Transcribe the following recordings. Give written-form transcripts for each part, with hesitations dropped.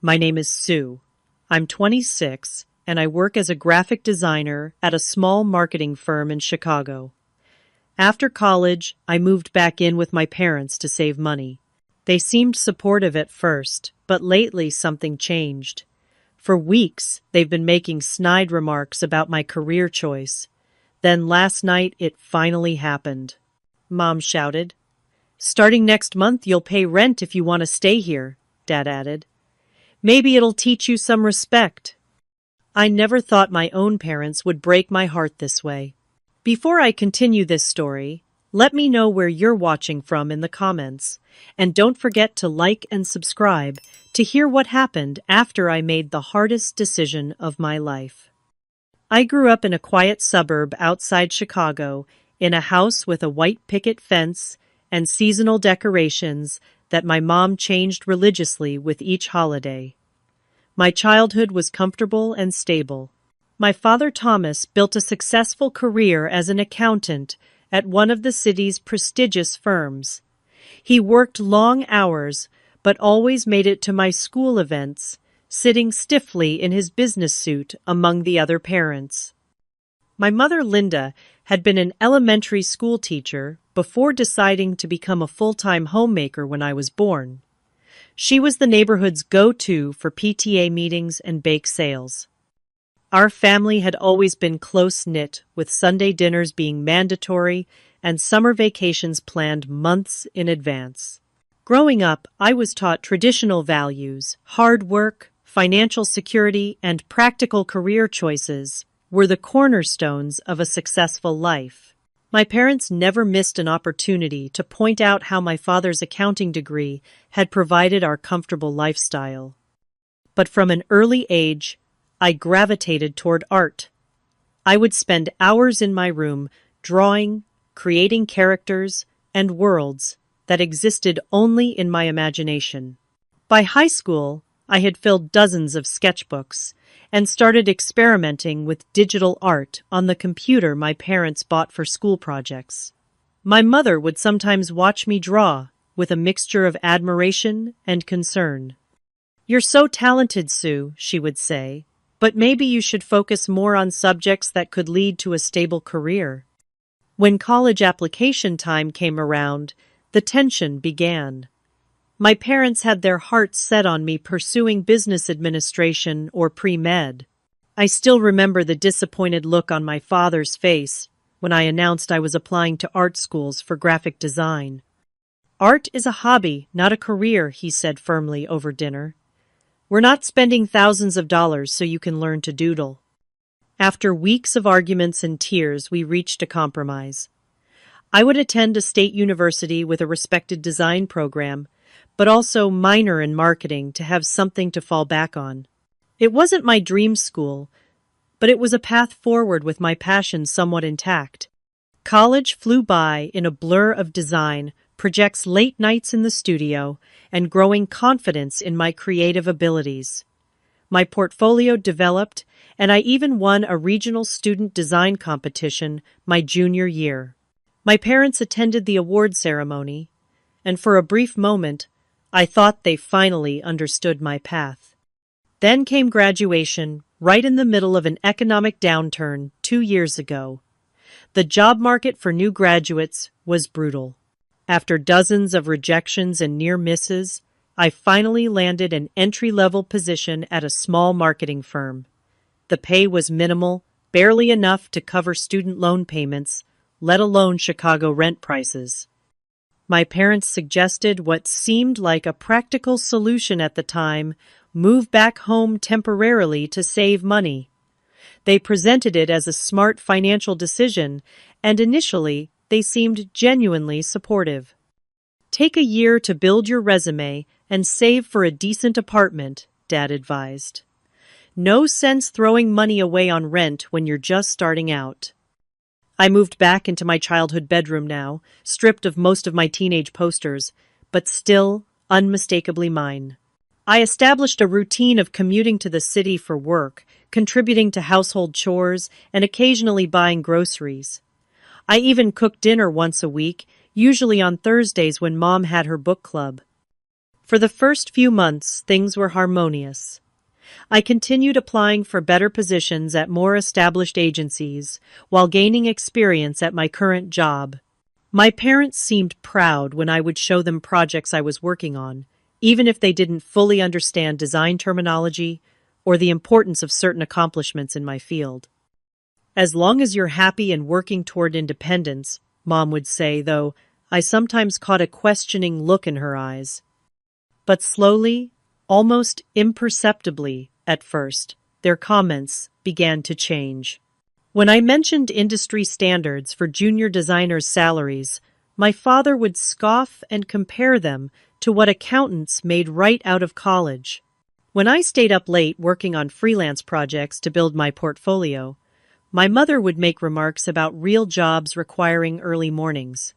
My name is Sue. I'm 26, and I work as a graphic designer at a small marketing firm in Chicago. After college, I moved back in with my parents to save money. They seemed supportive at first, but lately something changed. For weeks, they've been making snide remarks about my career choice. Then last night, it finally happened. Mom shouted. "Starting next month, you'll pay rent if you want to stay here," Dad added. "Maybe it'll teach you some respect." I never thought my own parents would break my heart this way. Before I continue this story, let me know where you're watching from in the comments, and don't forget to like and subscribe to hear what happened after I made the hardest decision of my life. I grew up in a quiet suburb outside Chicago, in a house with a white picket fence and seasonal decorations that my mom changed religiously with each holiday. My childhood was comfortable and stable. My father Thomas built a successful career as an accountant at one of the city's prestigious firms. He worked long hours, but always made it to my school events, sitting stiffly in his business suit among the other parents. My mother Linda had been an elementary school teacher before deciding to become a full-time homemaker when I was born. She was the neighborhood's go-to for PTA meetings and bake sales. Our family had always been close-knit, with Sunday dinners being mandatory and summer vacations planned months in advance. Growing up, I was taught traditional values, hard work, financial security, and practical career choices were the cornerstones of a successful life. My parents never missed an opportunity to point out how my father's accounting degree had provided our comfortable lifestyle. But from an early age, I gravitated toward art. I would spend hours in my room drawing, creating characters and worlds that existed only in my imagination. By high school, I had filled dozens of sketchbooks and started experimenting with digital art on the computer my parents bought for school projects. My mother would sometimes watch me draw with a mixture of admiration and concern. "You're so talented, Sue," she would say, "but maybe you should focus more on subjects that could lead to a stable career." When college application time came around, the tension began. My parents had their hearts set on me pursuing business administration or pre-med. I still remember the disappointed look on my father's face when I announced I was applying to art schools for graphic design. "Art is a hobby, not a career," he said firmly over dinner. "We're not spending thousands of dollars so you can learn to doodle." After weeks of arguments and tears, we reached a compromise. I would attend a state university with a respected design program, but also minor in marketing to have something to fall back on. It wasn't my dream school, but it was a path forward with my passion somewhat intact. College flew by in a blur of design, projects late nights in the studio, and growing confidence in my creative abilities. My portfolio developed, and I even won a regional student design competition my junior year. My parents attended the award ceremony, and for a brief moment, I thought they finally understood my path. Then came graduation, right in the middle of an economic downturn 2 years ago. The job market for new graduates was brutal. After dozens of rejections and near misses, I finally landed an entry-level position at a small marketing firm. The pay was minimal, barely enough to cover student loan payments, let alone Chicago rent prices. My parents suggested what seemed like a practical solution at the time: move back home temporarily to save money. They presented it as a smart financial decision, and initially they seemed genuinely supportive. "Take a year to build your resume and save for a decent apartment," Dad advised. "No sense throwing money away on rent when you're just starting out." I moved back into my childhood bedroom now, stripped of most of my teenage posters, but still unmistakably mine. I established a routine of commuting to the city for work, contributing to household chores, and occasionally buying groceries. I even cooked dinner once a week, usually on Thursdays when Mom had her book club. For the first few months, things were harmonious. I continued applying for better positions at more established agencies while gaining experience at my current job. My parents seemed proud when I would show them projects I was working on, even if they didn't fully understand design terminology or the importance of certain accomplishments in my field. As long as you're happy and working toward independence, Mom would say, though I sometimes caught a questioning look in her eyes. But slowly, almost imperceptibly at first, their comments began to change. When I mentioned industry standards for junior designers' salaries, my father would scoff and compare them to what accountants made right out of college. When I stayed up late working on freelance projects to build my portfolio, my mother would make remarks about real jobs requiring early mornings.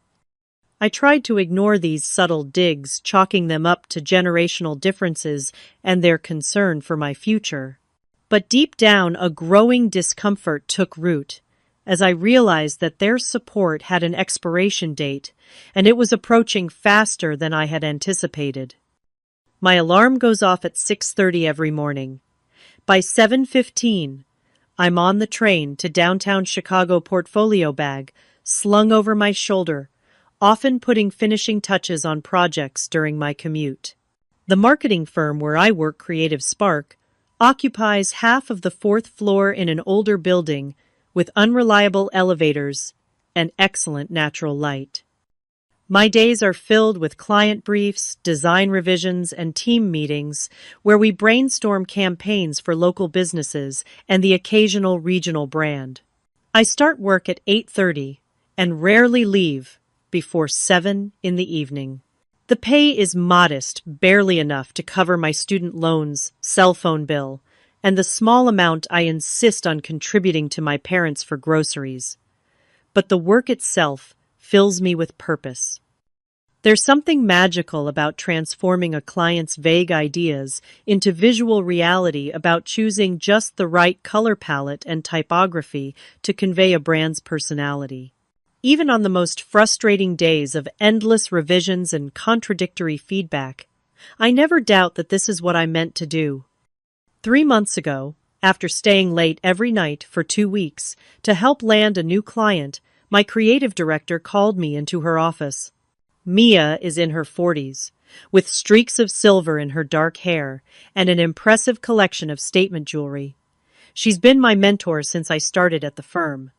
I tried to ignore these subtle digs, chalking them up to generational differences and their concern for my future. But deep down, a growing discomfort took root, as I realized that their support had an expiration date, and it was approaching faster than I had anticipated. My alarm goes off at 6:30 every morning. By 7:15, I'm on the train to downtown Chicago, portfolio bag slung over my shoulder, often putting finishing touches on projects during my commute. The marketing firm where I work, Creative Spark, occupies half of the fourth floor in an older building with unreliable elevators and excellent natural light. My days are filled with client briefs, design revisions, and team meetings where we brainstorm campaigns for local businesses and the occasional regional brand. I start work at 8:30 and rarely leave before 7 in the evening. The pay is modest, barely enough to cover my student loans, cell phone bill, and the small amount I insist on contributing to my parents for groceries. But the work itself fills me with purpose. There's something magical about transforming a client's vague ideas into visual reality, about choosing just the right color palette and typography to convey a brand's personality. Even on the most frustrating days of endless revisions and contradictory feedback, I never doubt that this is what I meant to do. 3 months ago, after staying late every night for 2 weeks to help land a new client, my creative director called me into her office. Mia is in her 40s, with streaks of silver in her dark hair and an impressive collection of statement jewelry. She's been my mentor since I started at the firm.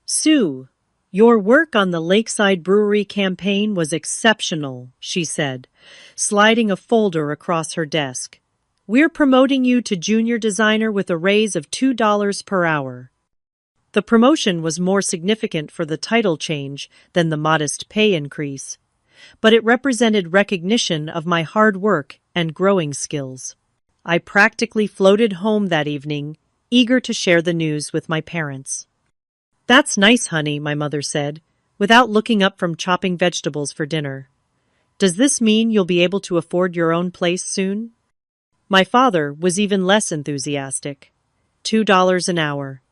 "Sue, your work on the Lakeside Brewery campaign was exceptional," she said, sliding a folder across her desk. "We're promoting you to junior designer with a raise of $2 per hour." The promotion was more significant for the title change than the modest pay increase, but it represented recognition of my hard work and growing skills. I practically floated home that evening, eager to share the news with my parents. "That's nice, honey," my mother said, without looking up from chopping vegetables for dinner. "Does this mean you'll be able to afford your own place soon?" My father was even less enthusiastic. $2 an hour.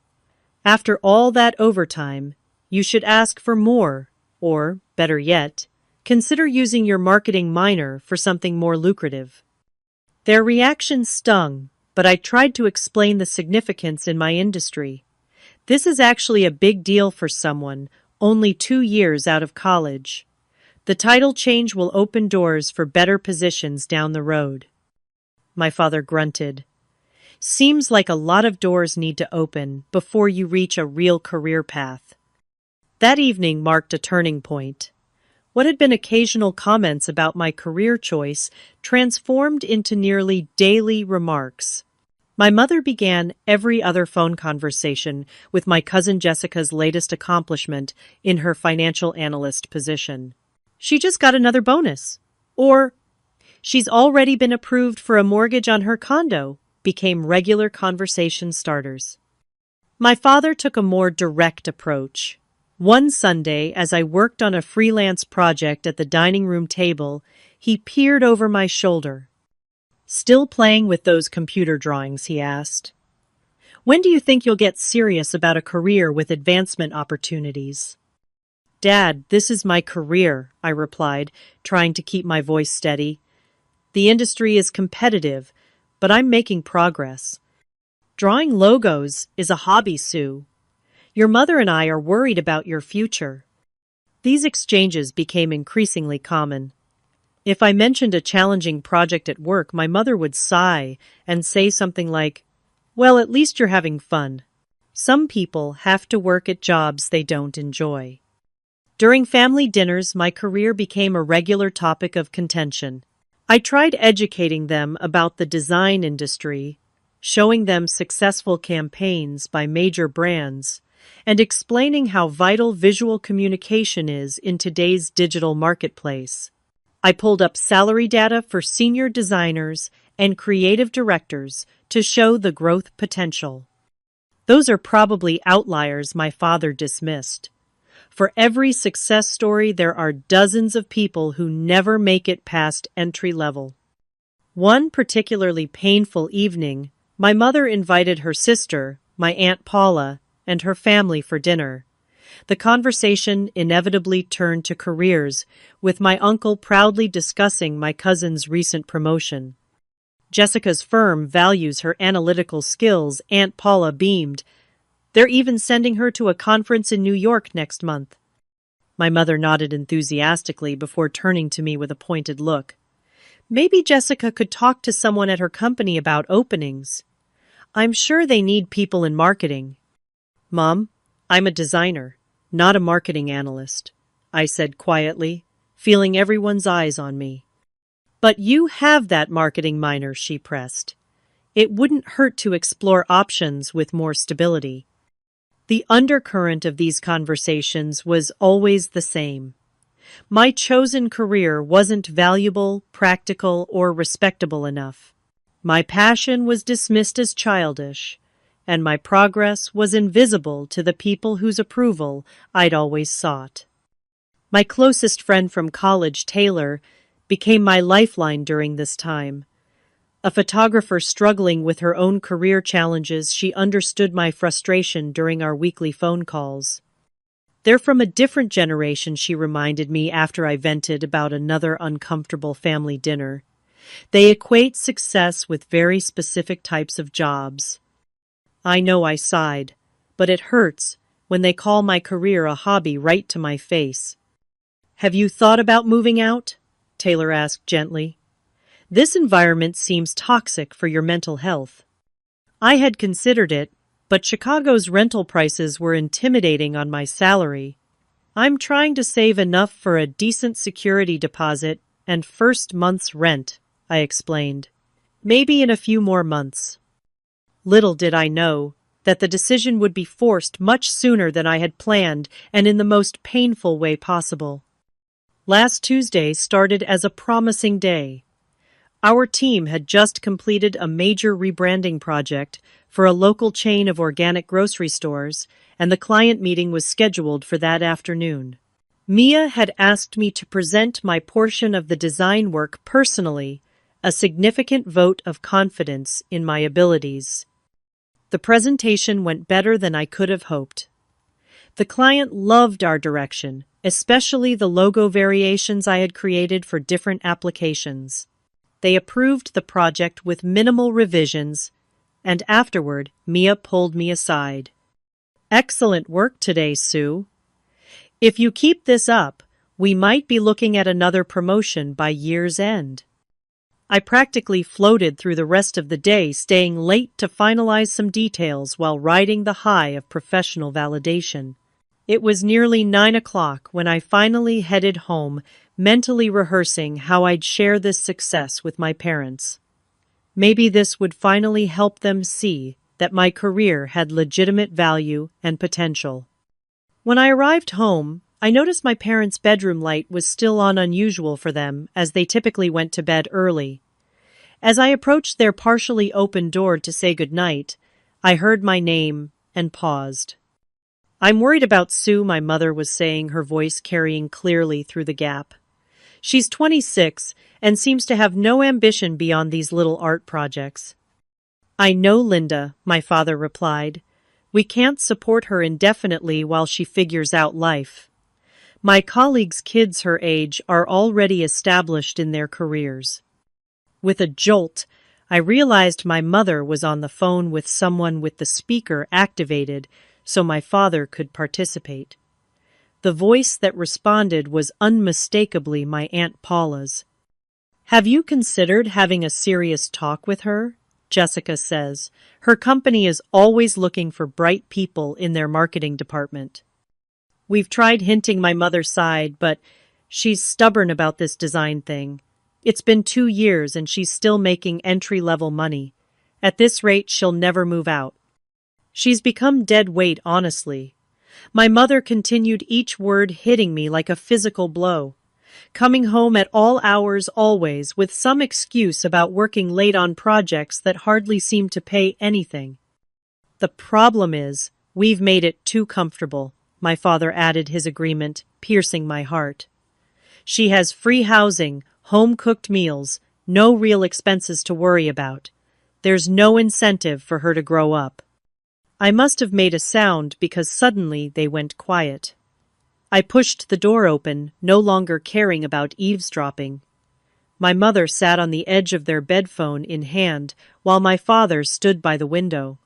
After all that overtime, you should ask for more, or, better yet, consider using your marketing minor for something more lucrative. Their reaction stung, but I tried to explain the significance in my industry. This is actually a big deal for someone only 2 years out of college. The title change will open doors for better positions down the road. My father grunted. "Seems like a lot of doors need to open before you reach a real career path." That evening marked a turning point. What had been occasional comments about my career choice transformed into nearly daily remarks. My mother began every other phone conversation with my cousin Jessica's latest accomplishment in her financial analyst position. "She just got another bonus," or "she's already been approved for a mortgage on her condo," became regular conversation starters. My father took a more direct approach. One Sunday, as I worked on a freelance project at the dining room table, he peered over my shoulder. "Still playing with those computer drawings?" he asked. "When do you think you'll get serious about a career with advancement opportunities?" "Dad, this is my career," I replied, trying to keep my voice steady. The industry is competitive, but I'm making progress. Drawing logos is a hobby, Sue. Your mother and I are worried about your future. These exchanges became increasingly common. If I mentioned a challenging project at work, my mother would sigh and say something like, "Well, at least you're having fun." Some people have to work at jobs they don't enjoy. During family dinners, my career became a regular topic of contention. I tried educating them about the design industry, showing them successful campaigns by major brands, and explaining how vital visual communication is in today's digital marketplace. I pulled up salary data for senior designers and creative directors to show the growth potential. Those are probably outliers my father dismissed. For every success story, there are dozens of people who never make it past entry level. One particularly painful evening, my mother invited her sister, my Aunt Paula, and her family for dinner. The conversation inevitably turned to careers, with my uncle proudly discussing my cousin's recent promotion. Jessica's firm values her analytical skills, Aunt Paula beamed. They're even sending her to a conference in New York next month. My mother nodded enthusiastically before turning to me with a pointed look. Maybe Jessica could talk to someone at her company about openings. I'm sure they need people in marketing. Mom, I'm a designer, not a marketing analyst, I said quietly, feeling everyone's eyes on me. But you have that marketing minor, she pressed. It wouldn't hurt to explore options with more stability. The undercurrent of these conversations was always the same. My chosen career wasn't valuable, practical, or respectable enough. My passion was dismissed as childish, and my progress was invisible to the people whose approval I'd always sought. My closest friend from college, Taylor, became my lifeline during this time. A photographer struggling with her own career challenges, she understood my frustration during our weekly phone calls. They're from a different generation, she reminded me after I vented about another uncomfortable family dinner. They equate success with very specific types of jobs. I know, I sighed, but it hurts when they call my career a hobby right to my face. Have you thought about moving out? Taylor asked gently. This environment seems toxic for your mental health. I had considered it, but Chicago's rental prices were intimidating on my salary. I'm trying to save enough for a decent security deposit and first month's rent, I explained. Maybe in a few more months. Little did I know that the decision would be forced much sooner than I had planned and in the most painful way possible. Last Tuesday started as a promising day. Our team had just completed a major rebranding project for a local chain of organic grocery stores, and the client meeting was scheduled for that afternoon. Mia had asked me to present my portion of the design work personally, a significant vote of confidence in my abilities. The presentation went better than I could have hoped. The client loved our direction, especially the logo variations I had created for different applications. They approved the project with minimal revisions, and afterward, Mia pulled me aside. Excellent work today, Sue. If you keep this up, we might be looking at another promotion by year's end. I practically floated through the rest of the day, staying late to finalize some details while riding the high of professional validation. It was nearly 9 o'clock when I finally headed home, mentally rehearsing how I'd share this success with my parents. Maybe this would finally help them see that my career had legitimate value and potential. When I arrived home, I noticed my parents' bedroom light was still on, unusual for them, as they typically went to bed early. As I approached their partially open door to say goodnight, I heard my name and paused. I'm worried about Sue, my mother was saying, her voice carrying clearly through the gap. She's 26 and seems to have no ambition beyond these little art projects. I know, Linda, my father replied. We can't support her indefinitely while she figures out life. My colleagues' kids her age are already established in their careers. With a jolt, I realized my mother was on the phone with someone with the speaker activated so my father could participate. The voice that responded was unmistakably my Aunt Paula's. "Have you considered having a serious talk with her?" Jessica says. "Her company is always looking for bright people in their marketing department." We've tried hinting, my mother sighed, but she's stubborn about this design thing. It's been 2 years and she's still making entry-level money. At this rate, she'll never move out. She's become dead weight, honestly. My mother continued, each word hitting me like a physical blow. Coming home at all hours always, with some excuse about working late on projects that hardly seem to pay anything. "The problem is, we've made it too comfortable," my father added, his agreement piercing my heart. "She has free housing, home-cooked meals, no real expenses to worry about. There's no incentive for her to grow up." I must have made a sound because suddenly they went quiet. I pushed the door open, no longer caring about eavesdropping. My mother sat on the edge of their bed, phone in hand, while my father stood by the window.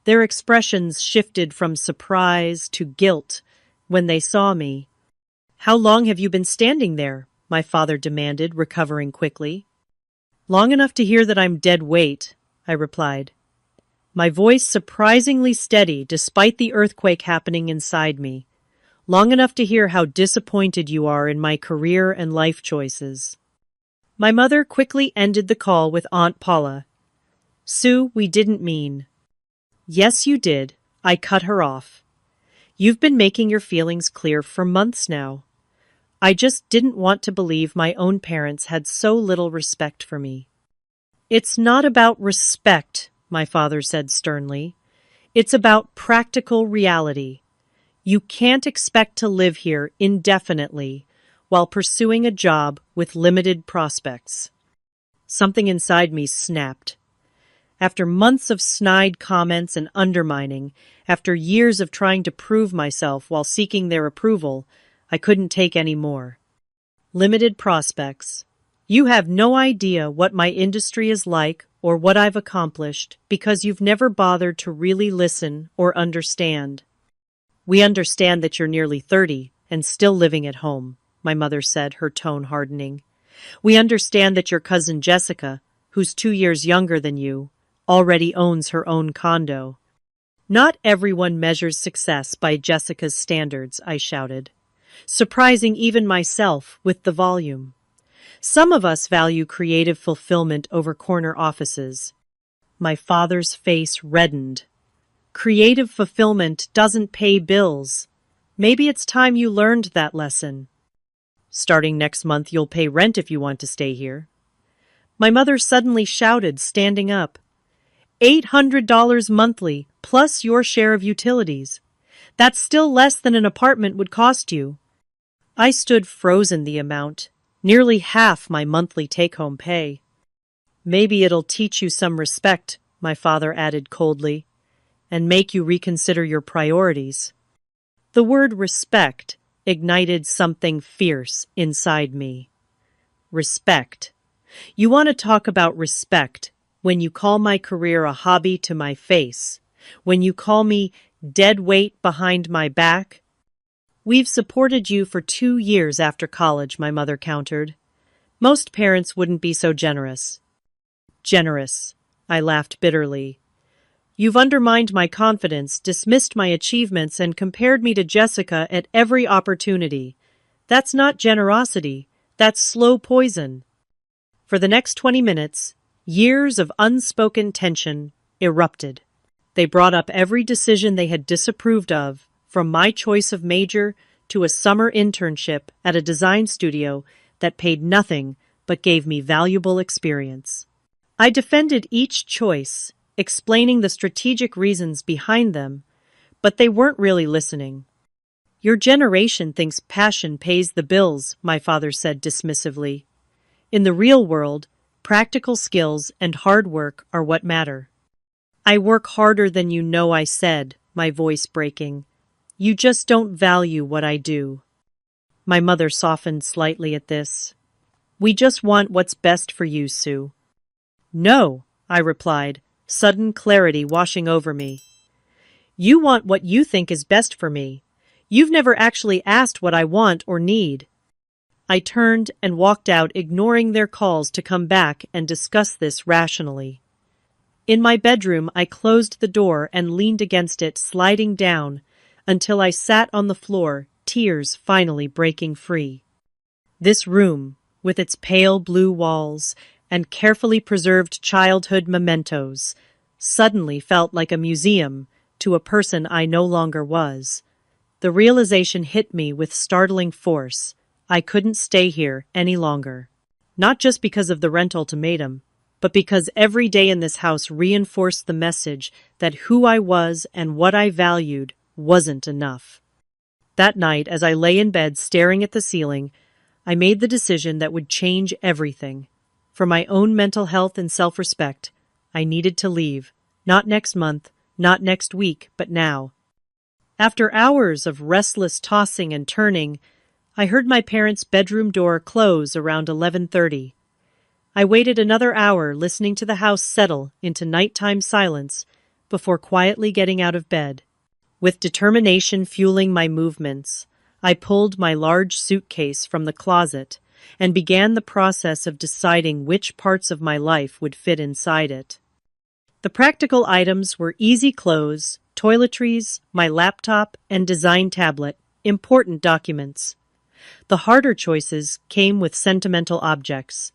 Their expressions shifted from surprise to guilt when they saw me. "How long have you been standing there?" my father demanded, recovering quickly. "Long enough to hear that I'm dead weight," I replied. My voice surprisingly steady despite the earthquake happening inside me. "Long enough to hear how disappointed you are in my career and life choices." My mother quickly ended the call with Aunt Paula. "Sue, we didn't mean." "Yes, you did," I cut her off. "You've been making your feelings clear for months now. I just didn't want to believe my own parents had so little respect for me." "It's not about respect," my father said sternly. "It's about practical reality. You can't expect to live here indefinitely while pursuing a job with limited prospects." Something inside me snapped. After months of snide comments and undermining, after years of trying to prove myself while seeking their approval, I couldn't take any more. "Limited prospects. You have no idea what my industry is like or what I've accomplished because you've never bothered to really listen or understand." "We understand that you're nearly 30 and still living at home," my mother said, her tone hardening. "We understand that your cousin Jessica, who's 2 years younger than you, already owns her own condo." "Not everyone measures success by Jessica's standards," I shouted, surprising even myself with the volume. "Some of us value creative fulfillment over corner offices." My father's face reddened. "Creative fulfillment doesn't pay bills. Maybe it's time you learned that lesson." "Starting next month, you'll pay rent if you want to stay here." My mother suddenly shouted, standing up. $800 monthly, plus your share of utilities. That's still less than an apartment would cost you." I stood frozen. The amount, nearly half my monthly take-home pay. "Maybe it'll teach you some respect," my father added coldly, "and make you reconsider your priorities." The word respect ignited something fierce inside me. Respect. You want to talk about respect when you call my career a hobby to my face, when you call me dead weight behind my back? "We've supported you for 2 years after college," my mother countered. "Most parents wouldn't be so generous." "Generous," I laughed bitterly. "You've undermined my confidence, dismissed my achievements, and compared me to Jessica at every opportunity. That's not generosity, that's slow poison." For the next 20 minutes, years of unspoken tension erupted. They brought up every decision they had disapproved of, from my choice of major to a summer internship at a design studio that paid nothing but gave me valuable experience. I defended each choice, explaining the strategic reasons behind them, but they weren't really listening. "Your generation thinks passion pays the bills," my father said dismissively. "In the real world, practical skills and hard work are what matter." "I work harder than you know," I said, my voice breaking. "You just don't value what I do." My mother softened slightly at this. "We just want what's best for you, Sue. No, I replied, sudden clarity washing over me. You want what you think is best for me. You've never actually asked what I want or need. I turned and walked out, ignoring their calls to come back and discuss this rationally. In my bedroom, I closed the door and leaned against it, sliding down, until I sat on the floor, tears finally breaking free. This room, with its pale blue walls and carefully preserved childhood mementos, suddenly felt like a museum to a person I no longer was. The realization hit me with startling force. I couldn't stay here any longer. Not just because of the rent ultimatum, but because every day in this house reinforced the message that who I was and what I valued wasn't enough. That night, as I lay in bed staring at the ceiling, I made the decision that would change everything. For my own mental health and self-respect, I needed to leave. Not next month, not next week, but now. After hours of restless tossing and turning, I heard my parents' bedroom door close around 11:30. I waited another hour listening to the house settle into nighttime silence before quietly getting out of bed. With determination fueling my movements, I pulled my large suitcase from the closet and began the process of deciding which parts of my life would fit inside it. The practical items were easy clothes, toiletries, my laptop, and design tablet, important documents. The harder choices came with sentimental objects.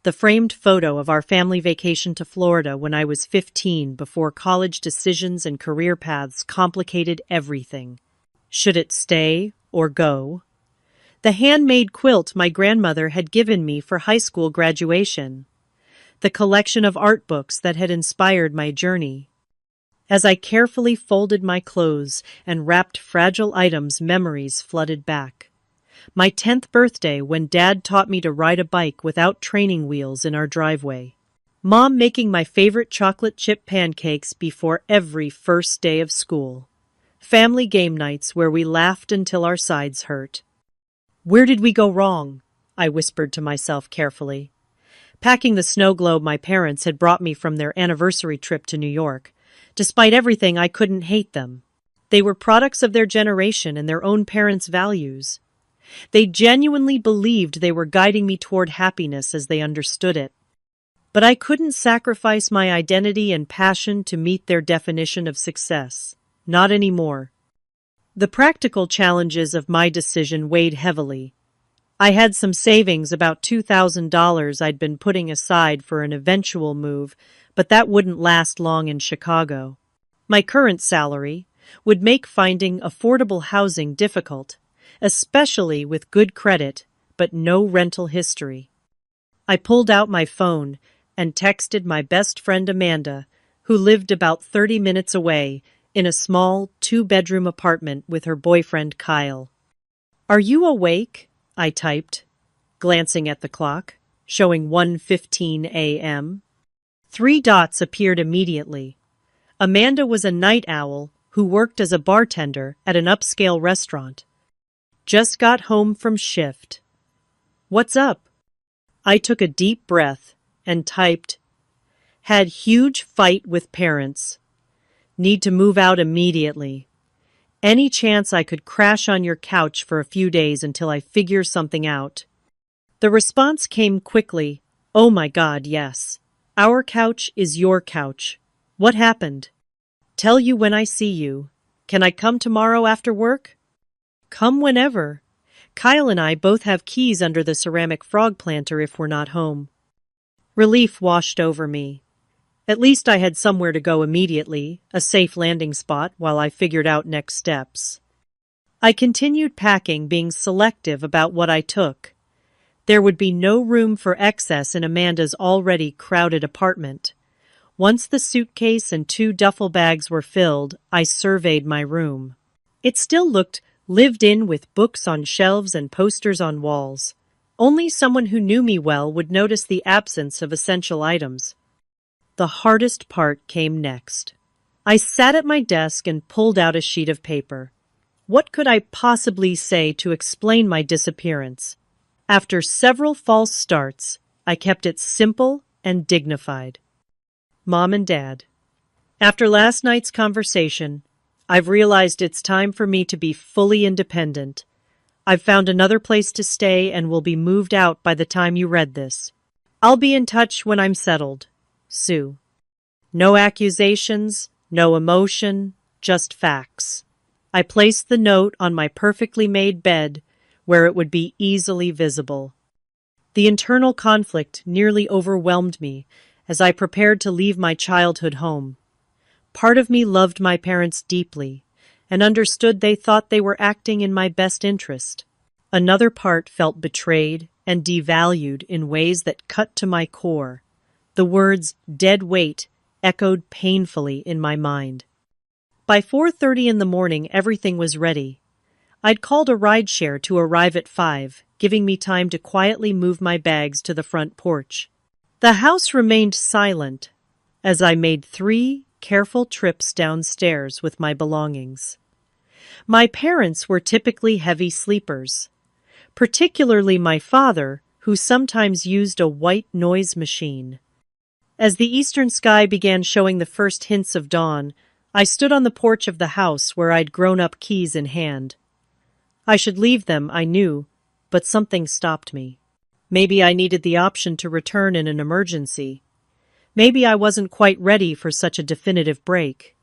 The framed photo of our family vacation to Florida when I was 15 before college decisions and career paths complicated everything. Should it stay or go? The handmade quilt my grandmother had given me for high school graduation. The collection of art books that had inspired my journey. As I carefully folded my clothes and wrapped fragile items, memories flooded back. My 10th birthday, when Dad taught me to ride a bike without training wheels in our driveway. Mom making my favorite chocolate chip pancakes before every first day of school. Family game nights where we laughed until our sides hurt. Where did we go wrong? I whispered to myself carefully. Packing the snow globe my parents had brought me from their anniversary trip to New York. Despite everything, I couldn't hate them. They were products of their generation and their own parents' values. They genuinely believed they were guiding me toward happiness as they understood it. But I couldn't sacrifice my identity and passion to meet their definition of success. Not anymore. The practical challenges of my decision weighed heavily. I had some savings, about $2,000 I'd been putting aside for an eventual move, but that wouldn't last long in Chicago. My current salary would make finding affordable housing difficult, especially with good credit, but no rental history. I pulled out my phone and texted my best friend Amanda, who lived about 30 minutes away in a small 2-bedroom apartment with her boyfriend Kyle. "Are you awake?" I typed, glancing at the clock, showing 1:15 a.m. 3 dots appeared immediately. Amanda was a night owl who worked as a bartender at an upscale restaurant. Just got home from shift. What's up? I took a deep breath and typed, had huge fight with parents. Need to move out immediately. Any chance I could crash on your couch for a few days until I figure something out? The response came quickly. Oh my God, yes. Our couch is your couch. What happened? Tell you when I see you. Can I come tomorrow after work? Come whenever. Kyle and I both have keys under the ceramic frog planter if we're not home. Relief washed over me. At least I had somewhere to go immediately, a safe landing spot while I figured out next steps. I continued packing, being selective about what I took. There would be no room for excess in Amanda's already crowded apartment. Once the suitcase and 2 duffel bags were filled, I surveyed my room. It still looked lived in, with books on shelves and posters on walls. Only someone who knew me well would notice the absence of essential items. The hardest part came next. I sat at my desk and pulled out a sheet of paper. What could I possibly say to explain my disappearance? After several false starts, I kept it simple and dignified. Mom and Dad. After last night's conversation, I've realized it's time for me to be fully independent. I've found another place to stay and will be moved out by the time you read this. I'll be in touch when I'm settled. Sue. No accusations, no emotion, just facts. I placed the note on my perfectly made bed where it would be easily visible. The internal conflict nearly overwhelmed me as I prepared to leave my childhood home. Part of me loved my parents deeply and understood they thought they were acting in my best interest. Another part felt betrayed and devalued in ways that cut to my core. The words "dead weight" echoed painfully in my mind. By 4:30 in the morning, everything was ready. I'd called a rideshare to arrive at 5, giving me time to quietly move my bags to the front porch. The house remained silent as I made 3 careful trips downstairs with my belongings. My parents were typically heavy sleepers, particularly my father, who sometimes used a white noise machine. As the eastern sky began showing the first hints of dawn, I stood on the porch of the house where I'd grown up, keys in hand. I should leave them, I knew, but something stopped me. Maybe I needed the option to return in an emergency. Maybe I wasn't quite ready for such a definitive break.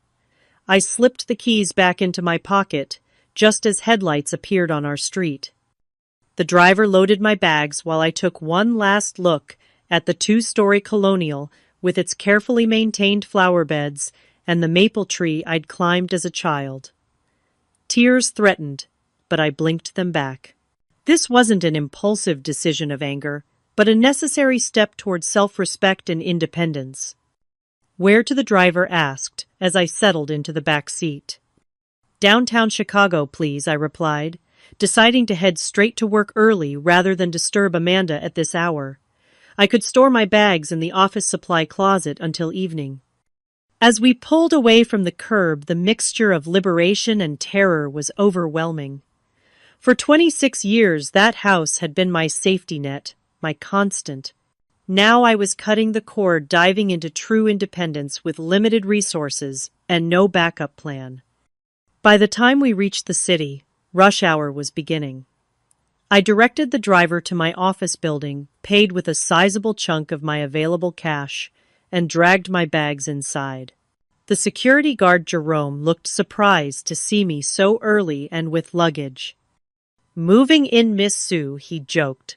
I slipped the keys back into my pocket just as headlights appeared on our street. The driver loaded my bags while I took one last look at the 2-story colonial with its carefully maintained flower beds and the maple tree I'd climbed as a child. Tears threatened, but I blinked them back. This wasn't an impulsive decision of anger, but a necessary step toward self-respect and independence. "Where to?" the driver asked as I settled into the back seat. "Downtown Chicago, please," I replied, deciding to head straight to work early rather than disturb Amanda at this hour. I could store my bags in the office supply closet until evening. As we pulled away from the curb, the mixture of liberation and terror was overwhelming. For 26 years, that house had been my safety net, my constant. Now I was cutting the cord, diving into true independence with limited resources and no backup plan. By the time we reached the city, rush hour was beginning. I directed the driver to my office building, paid with a sizable chunk of my available cash, and dragged my bags inside. The security guard Jerome looked surprised to see me so early and with luggage. "Moving in, Miss Sue," he joked.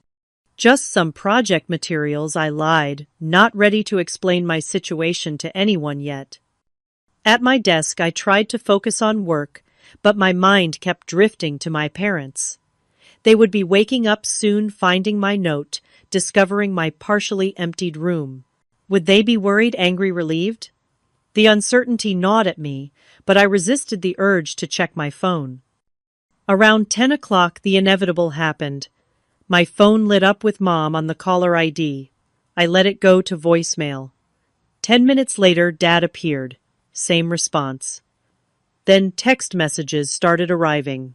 "Just some project materials," I lied, not ready to explain my situation to anyone yet. At my desk, I tried to focus on work, but my mind kept drifting to my parents. They would be waking up soon, finding my note, discovering my partially emptied room. Would they be worried, angry, relieved? The uncertainty gnawed at me, but I resisted the urge to check my phone. Around 10 o'clock, the inevitable happened. My phone lit up with Mom on the caller ID. I let it go to voicemail. 10 minutes later, Dad appeared. Same response. Then text messages started arriving.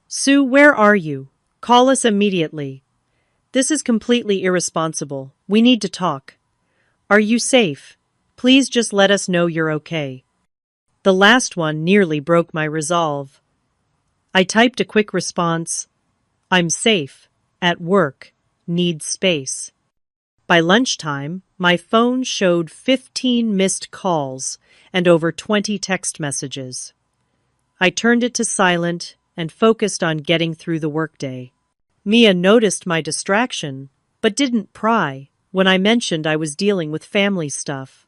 "Sue, where are you? Call us immediately. This is completely irresponsible. We need to talk. Are you safe? Please just let us know you're okay." The last one nearly broke my resolve. I typed a quick response. "I'm safe. At work. Need space." By lunchtime, my phone showed 15 missed calls and over 20 text messages. I turned it to silent and focused on getting through the workday. Mia noticed my distraction, but didn't pry when I mentioned I was dealing with family stuff.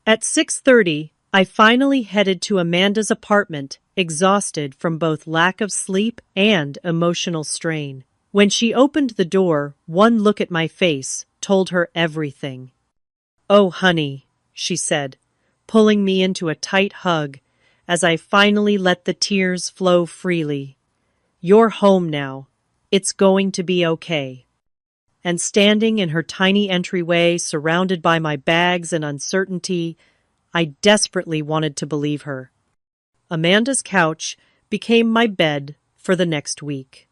At 6:30, I finally headed to Amanda's apartment, exhausted from both lack of sleep and emotional strain. When she opened the door, one look at my face told her everything. "Oh, honey," she said, pulling me into a tight hug as I finally let the tears flow freely. "You're home now. It's going to be okay." And standing in her tiny entryway, surrounded by my bags and uncertainty, I desperately wanted to believe her. Amanda's couch became my bed for the next week.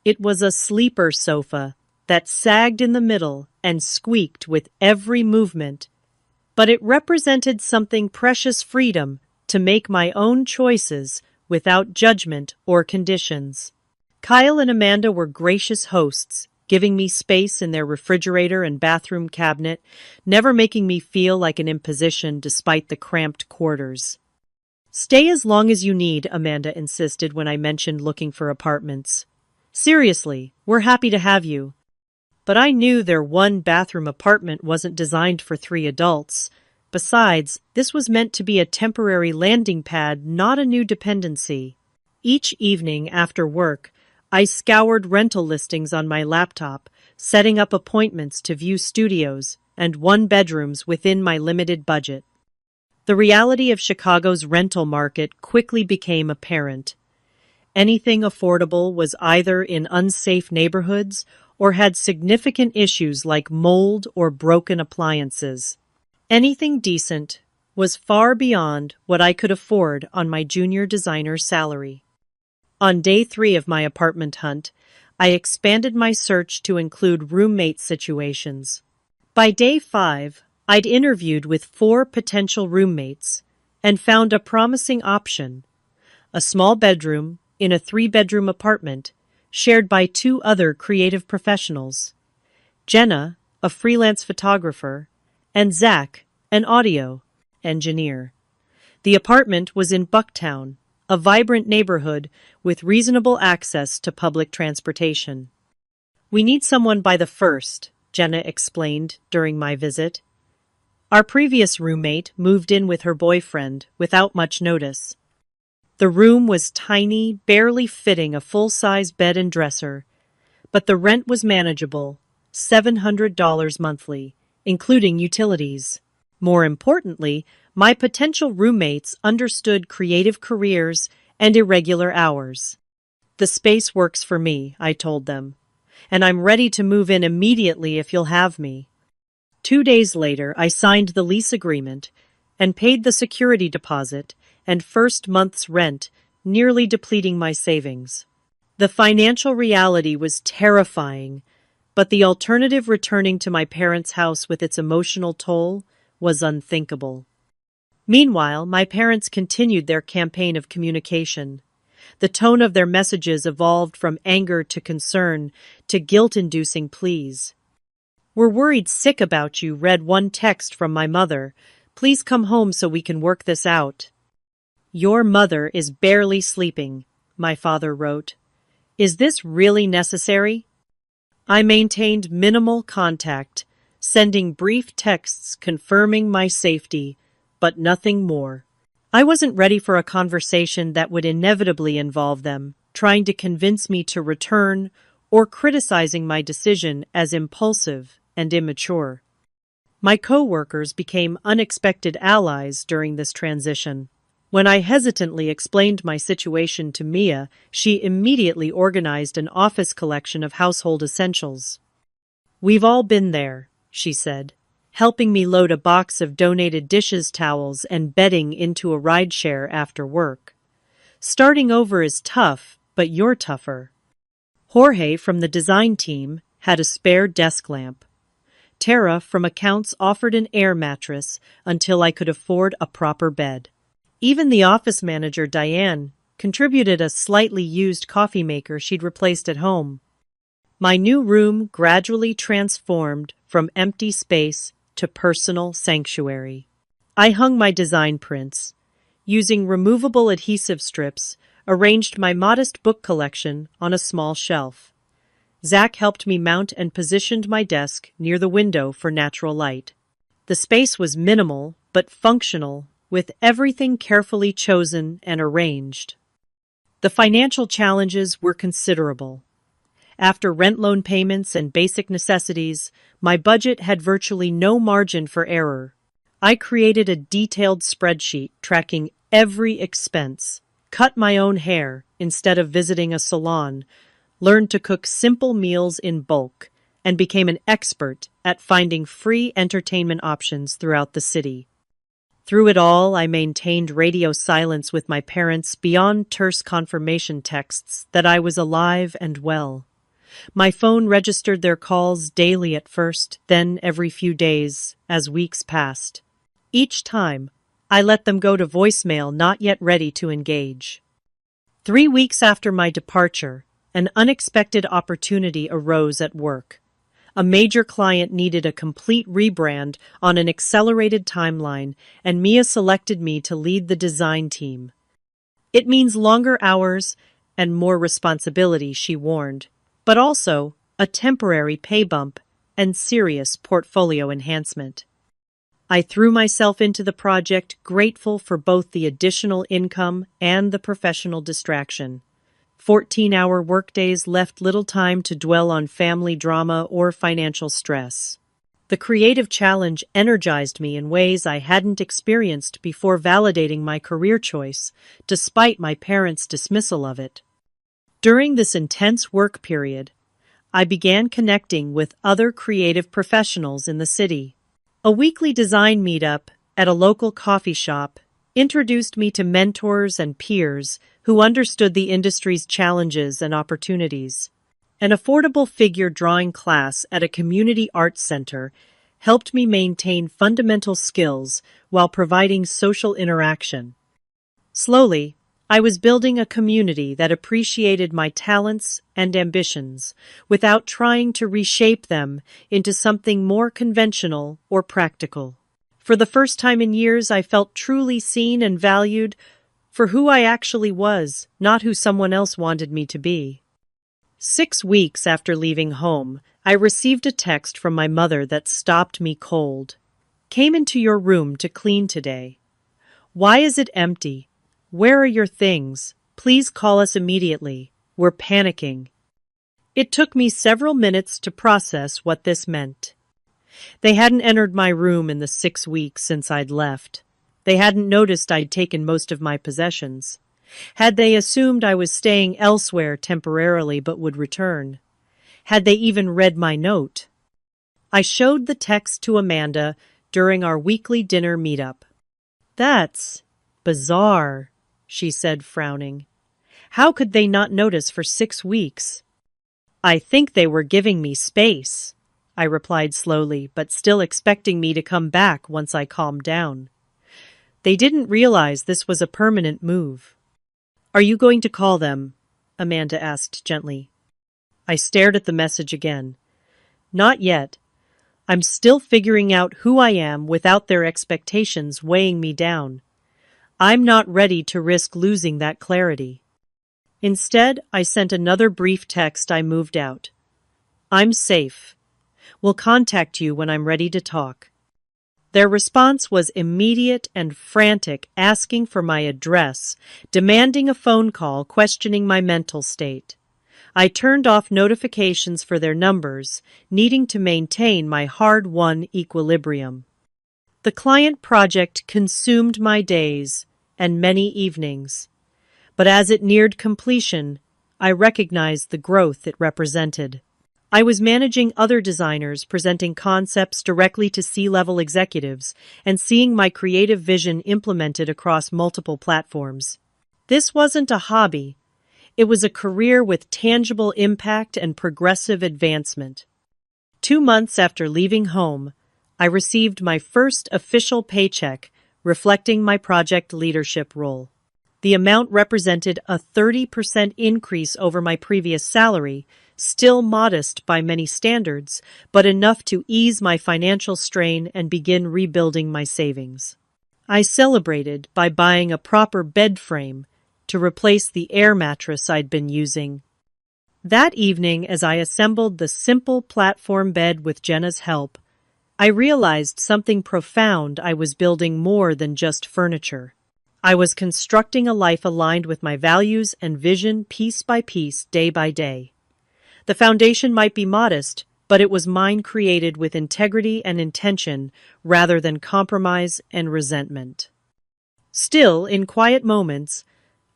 It was a sleeper sofa that sagged in the middle and squeaked with every movement. but it represented something precious: freedom to make my own choices without judgment or conditions. Kyle and Amanda were gracious hosts, giving me space in their refrigerator and bathroom cabinet, never making me feel like an imposition despite the cramped quarters. "Stay as long as you need," Amanda insisted when I mentioned looking for apartments. "Seriously, we're happy to have you." But I knew their one-bathroom apartment wasn't designed for 3 adults. Besides, this was meant to be a temporary landing pad, not a new dependency. Each evening after work, I scoured rental listings on my laptop, setting up appointments to view studios and one-bedrooms within my limited budget. The reality of Chicago's rental market quickly became apparent. Anything affordable was either in unsafe neighborhoods or had significant issues like mold or broken appliances. Anything decent was far beyond what I could afford on my junior designer salary. On day 3 of my apartment hunt, I expanded my search to include roommate situations. By day 5, I'd interviewed with 4 potential roommates and found a promising option: a small bedroom in a 3-bedroom apartment shared by 2 other creative professionals: Jenna, a freelance photographer, and Zach, an audio engineer. The apartment was in Bucktown, a vibrant neighborhood with reasonable access to public transportation. "We need someone by the 1st, Jenna explained during my visit. Our previous roommate moved in with her boyfriend without much notice. The room was tiny, barely fitting a full-size bed and dresser, but the rent was manageable, $700 monthly, including utilities. More importantly, my potential roommates understood creative careers and irregular hours. The space works for me," I told them, "and I'm ready to move in immediately if you'll have me." 2 days later, I signed the lease agreement and paid the security deposit and first month's rent, nearly depleting my savings. The financial reality was terrifying, but the alternative, returning to my parents' house with its emotional toll, was unthinkable. Meanwhile, my parents continued their campaign of communication. The tone of their messages evolved from anger to concern to guilt-inducing pleas. "We're worried sick about you," read one text from my mother. "Please come home so we can work this out." "Your mother is barely sleeping," my father wrote. "Is this really necessary?" I maintained minimal contact, sending brief texts confirming my safety, but nothing more. I wasn't ready for a conversation that would inevitably involve them, trying to convince me to return or criticizing my decision as impulsive and immature. My coworkers became unexpected allies during this transition. When I hesitantly explained my situation to Mia, she immediately organized an office collection of household essentials. "We've all been there," she said, helping me load a box of donated dishes, towels, and bedding into a rideshare after work. "Starting over is tough, but you're tougher." Jorge from the design team had a spare desk lamp. Tara from accounts offered an air mattress until I could afford a proper bed. Even the office manager, Diane, contributed a slightly used coffee maker she'd replaced at home. My new room gradually transformed from empty space to personal sanctuary. I hung my design prints. Using removable adhesive strips, arranged my modest book collection on a small shelf. Zach helped me mount and positioned my desk near the window for natural light. The space was minimal but functional, with everything carefully chosen and arranged. The financial challenges were considerable. After rent, loan payments, and basic necessities, my budget had virtually no margin for error. I created a detailed spreadsheet tracking every expense, cut my own hair instead of visiting a salon, learned to cook simple meals in bulk, and became an expert at finding free entertainment options throughout the city. Through it all, I maintained radio silence with my parents beyond terse confirmation texts that I was alive and well. My phone registered their calls daily at first, then every few days, as weeks passed. Each time, I let them go to voicemail, not yet ready to engage. 3 weeks after my departure, an unexpected opportunity arose at work. A major client needed a complete rebrand on an accelerated timeline, and Mia selected me to lead the design team. It means longer hours and more responsibility, she warned, but also a temporary pay bump and serious portfolio enhancement. I threw myself into the project, grateful for both the additional income and the professional distraction. 14-hour workdays left little time to dwell on family drama or financial stress. The creative challenge energized me in ways I hadn't experienced before, validating my career choice, despite my parents' dismissal of it. During this intense work period, I began connecting with other creative professionals in the city. A weekly design meetup at a local coffee shop introduced me to mentors and peers who understood the industry's challenges and opportunities. An affordable figure drawing class at a community arts center helped me maintain fundamental skills while providing social interaction. Slowly, I was building a community that appreciated my talents and ambitions without trying to reshape them into something more conventional or practical. For the first time in years, I felt truly seen and valued for who I actually was, not who someone else wanted me to be. 6 weeks after leaving home, I received a text from my mother that stopped me cold. "Came into your room to clean today. Why is it empty? Where are your things? Please call us immediately. We're panicking." It took me several minutes to process what this meant. They hadn't entered my room in the 6 weeks since I'd left. They hadn't noticed I'd taken most of my possessions. Had they assumed I was staying elsewhere temporarily but would return? Had they even read my note? I showed the text to Amanda during our weekly dinner meetup. "That's bizarre," she said, frowning. "How could they not notice for 6 weeks?" "I think they were giving me space," I replied slowly, but still expecting me to come back once I calmed down. "They didn't realize this was a permanent move." "Are you going to call them?" Amanda asked gently. I stared at the message again. "Not yet. I'm still figuring out who I am without their expectations weighing me down. I'm not ready to risk losing that clarity." Instead, I sent another brief text. I moved out. "I'm safe. Will contact you when I'm ready to talk." Their response was immediate and frantic, asking for my address, demanding a phone call, questioning my mental state. I turned off notifications for their numbers, needing to maintain my hard-won equilibrium. The client project consumed my days and many evenings, but as it neared completion, I recognized the growth it represented. I was managing other designers, presenting concepts directly to C-level executives, and seeing my creative vision implemented across multiple platforms. This wasn't a hobby. It was a career with tangible impact and progressive advancement. 2 months after leaving home, I received my first official paycheck, reflecting my project leadership role. The amount represented a 30% increase over my previous salary, still modest by many standards, but enough to ease my financial strain and begin rebuilding my savings. I celebrated by buying a proper bed frame to replace the air mattress I'd been using. That evening, as I assembled the simple platform bed with Jenna's help, I realized something profound. I was building more than just furniture. I was constructing a life aligned with my values and vision, piece by piece, day by day. The foundation might be modest, but it was mine, created with integrity and intention rather than compromise and resentment. Still, in quiet moments,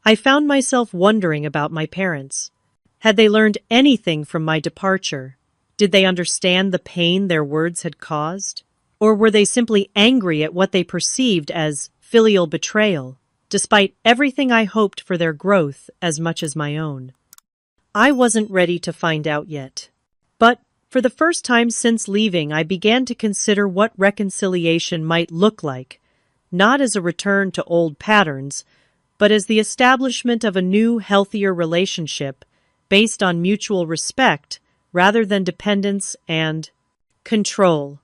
I found myself wondering about my parents. Had they learned anything from my departure? Did they understand the pain their words had caused? Or were they simply angry at what they perceived as filial betrayal, despite everything I hoped for their growth as much as my own? I wasn't ready to find out yet. But for the first time since leaving, I began to consider what reconciliation might look like, not as a return to old patterns, but as the establishment of a new, healthier relationship based on mutual respect rather than dependence and control.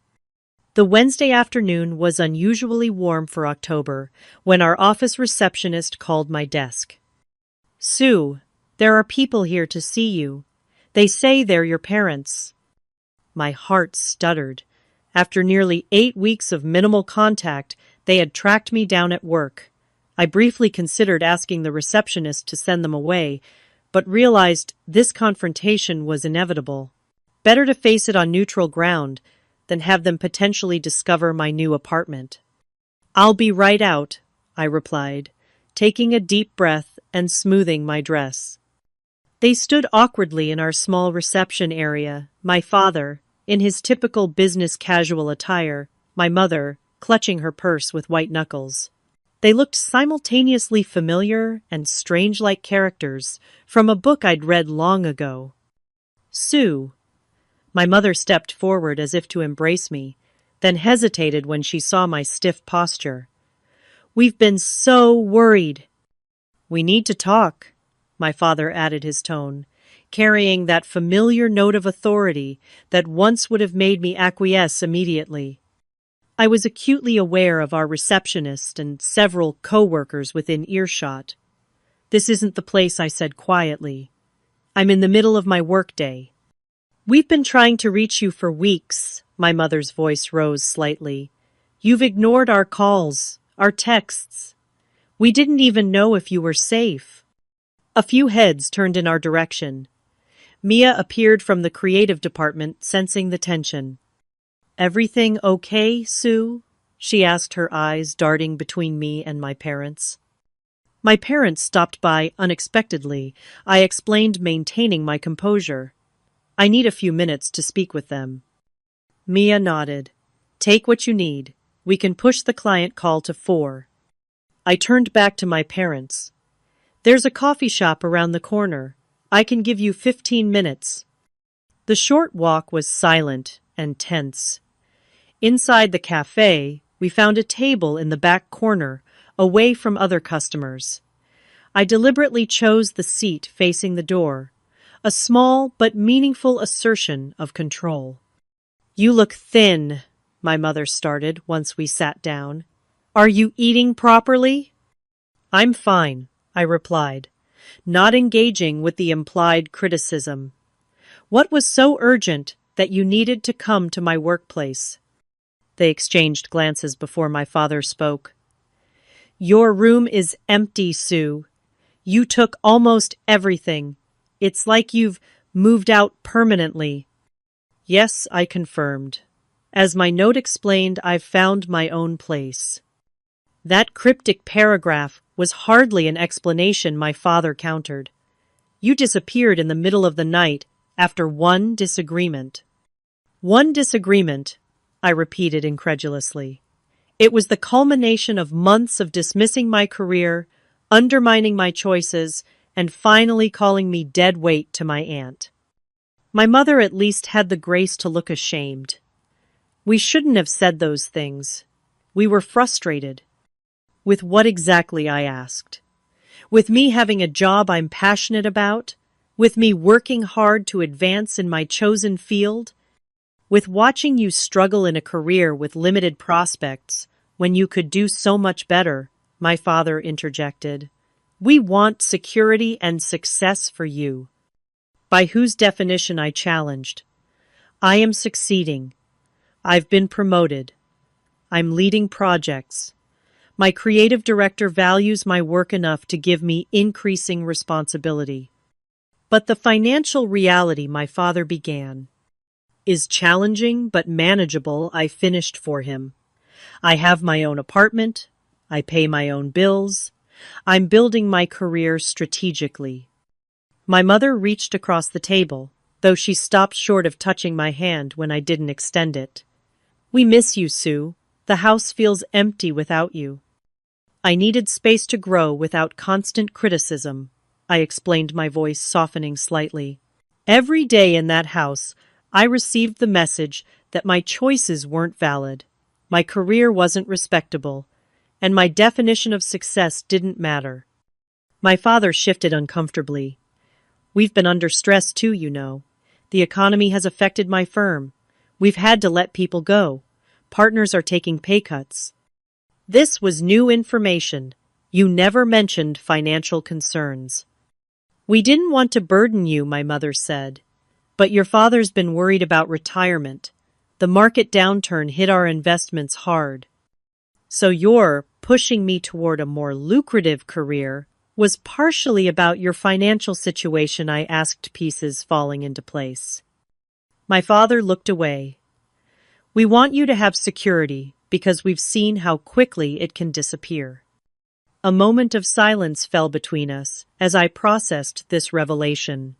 The Wednesday afternoon was unusually warm for October when our office receptionist called my desk. "Sue, there are people here to see you. They say they're your parents." My heart stuttered. After nearly 8 weeks of minimal contact, they had tracked me down at work. I briefly considered asking the receptionist to send them away, but realized this confrontation was inevitable. Better to face it on neutral ground than have them potentially discover my new apartment. "I'll be right out," I replied, taking a deep breath and smoothing my dress. They stood awkwardly in our small reception area, my father, in his typical business casual attire, my mother, clutching her purse with white knuckles. They looked simultaneously familiar and strange like characters from a book I'd read long ago. "Sue." My mother stepped forward as if to embrace me, then hesitated when she saw my stiff posture. "We've been so worried." "We need to talk," my father added his tone, carrying that familiar note of authority that once would have made me acquiesce immediately. I was acutely aware of our receptionist and several co-workers within earshot. "This isn't the place," I said quietly. "I'm in the middle of my workday." "We've been trying to reach you for weeks," my mother's voice rose slightly. "You've ignored our calls, our texts. We didn't even know if you were safe." A few heads turned in our direction. Mia appeared from the creative department, sensing the tension. "Everything okay, Sue?" she asked, her eyes darting between me and my parents. My parents stopped by unexpectedly. I explained, maintaining my composure. "I need a few minutes to speak with them." Mia nodded. "Take what you need. We can push the client call to 4. I turned back to my parents. "There's a coffee shop around the corner. I can give you 15 minutes. The short walk was silent and tense. Inside the cafe, we found a table in the back corner, away from other customers. I deliberately chose the seat facing the door, a small but meaningful assertion of control. "You look thin," my mother started once we sat down. "Are you eating properly?" "I'm fine," I replied, not engaging with the implied criticism. "What was so urgent that you needed to come to my workplace?" They exchanged glances before my father spoke. "Your room is empty, Sue. You took almost everything. It's like you've moved out permanently." "Yes," I confirmed. "As my note explained, I've found my own place." That cryptic paragraph was hardly an explanation, my father countered. "You disappeared in the middle of the night after one disagreement." "One disagreement," I repeated incredulously. "It was the culmination of months of dismissing my career, undermining my choices, and finally calling me dead weight to my aunt." My mother at least had the grace to look ashamed. "We shouldn't have said those things. We were frustrated." "With what exactly?" I asked. "With me having a job I'm passionate about? With me working hard to advance in my chosen field? With watching you struggle in a career with limited prospects when you could do so much better?" my father interjected. "We want security and success for you." "By whose definition?" I challenged. "I am succeeding. I've been promoted. I'm leading projects. My creative director values my work enough to give me increasing responsibility. But the financial reality," my father began, "is challenging but manageable," I finished for him. "I have my own apartment. I pay my own bills. I'm building my career strategically." My mother reached across the table, though she stopped short of touching my hand when I didn't extend it. "We miss you, Sue. The house feels empty without you." "I needed space to grow without constant criticism," I explained, my voice softening slightly. "Every day in that house, I received the message that my choices weren't valid, my career wasn't respectable, and my definition of success didn't matter. My father shifted uncomfortably. We've been under stress too, you know. The economy has affected my firm. We've had to let people go. Partners are taking pay cuts. This was new information. You never mentioned financial concerns. We didn't want to burden you, my mother said. But your father's been worried about retirement. The market downturn hit our investments hard. So you're pushing me toward a more lucrative career was partially about your financial situation, I asked, pieces falling into place. My father looked away. We want you to have security because we've seen how quickly it can disappear. A moment of silence fell between us as I processed this revelation.